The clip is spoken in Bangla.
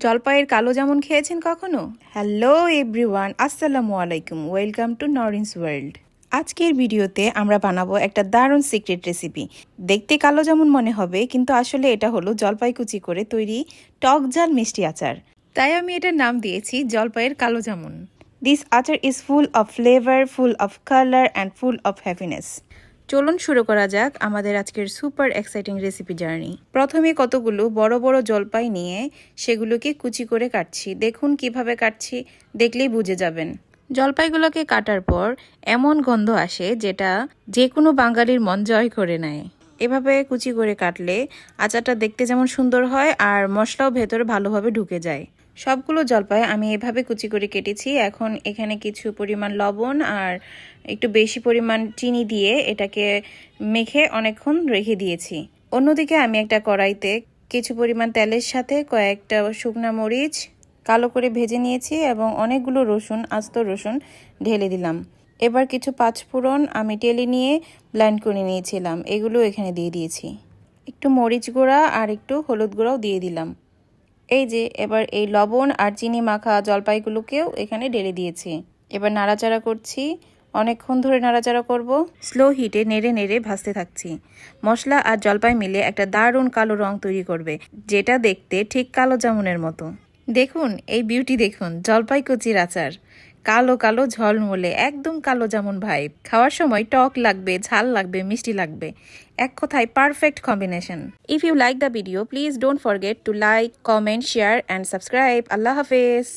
জলপাইয়ের কালো জামুন খেয়েছেন কখনো? হ্যালো এভরিওয়ান, আসসালামু আলাইকুম। Welcome to Norin's world. আজকের ভিডিওতে আমরা বানাবো একটা দারুণ সিক্রেট রেসিপি। দেখতে কালো জামুন মনে হবে, কিন্তু আসলে এটা হলো জলপাই কুচি করে তৈরি টক ঝাল মিষ্টি আচার। তাই আমি এটার নাম দিয়েছি জলপাইয়ের কালো জামুন। দিস আচার is full of flavour, full of colour and full of happiness. চলুন শুরু করা যাক আমাদের আজকের সুপার এক্সাইটিং রেসিপি জার্নি। প্রথমে কতগুলো বড় বড় জলপাই নিয়ে সেগুলোকে কুচি করে কাটছি। দেখুন কিভাবে কাটছি, দেখলেই বুঝে যাবেন। জলপাইগুলোকে কাটার পর এমন গন্ধ আসে যেটা যে কোনো বাঙালির মন জয় করে নেয়। এভাবে কুচি করে কাটলে আচারটা দেখতে যেমন সুন্দর হয় আর মশলাও ভেতরে ভালোভাবে ঢুকে যায়। সবগুলো জলপাই আমি এভাবে কুচি করে কেটেছি। এখন এখানে কিছু পরিমাণ লবণ আর একটু বেশি পরিমাণ চিনি দিয়ে এটাকে মেখে অনেকক্ষণ রেখে দিয়েছি। অন্যদিকে আমি একটা কড়াইতে কিছু পরিমাণ তেলের সাথে কয়েকটা শুকনা মরিচ কালো করে ভেজে নিয়েছি এবং অনেকগুলো রসুন, আস্ত রসুন ঢেলে দিলাম। এবার কিছু পাঁচফোড়ন আমি টেলে নিয়ে ব্লেন্ড করে নিয়েছিলাম, এগুলো এখানে দিয়ে দিয়েছি। একটু মরিচ গুঁড়া আর একটু হলুদ গুঁড়াও দিয়ে দিলাম। এই যে এবার এই লবণ আর চিনি মাখা জলপাইগুলোকেও এখানে ঢেলে দিয়েছি। এবার নাড়াচাড়া করছি, অনেকক্ষণ ধরে নাড়াচাড়া করব। স্লো হিটে নেড়ে নেড়ে ভাজতে থাকছি। মশলা আর জলপাই মিলে একটা দারুণ কালো রং তৈরি করবে, যেটা দেখতে ঠিক কালো জামুনের মতো। দেখুন এই বিউটি, দেখুন জলপাই কচির আচার, কালো কালো ঝলমলে একদম কালো জামুন ভাইব। খাওয়ার সময় টক লাগবে, ঝাল লাগবে, মিষ্টি লাগবে, এক কথায় perfect combination. If you like the video, please don't forget to like, comment, share and subscribe. আল্লাহ হাফেজ।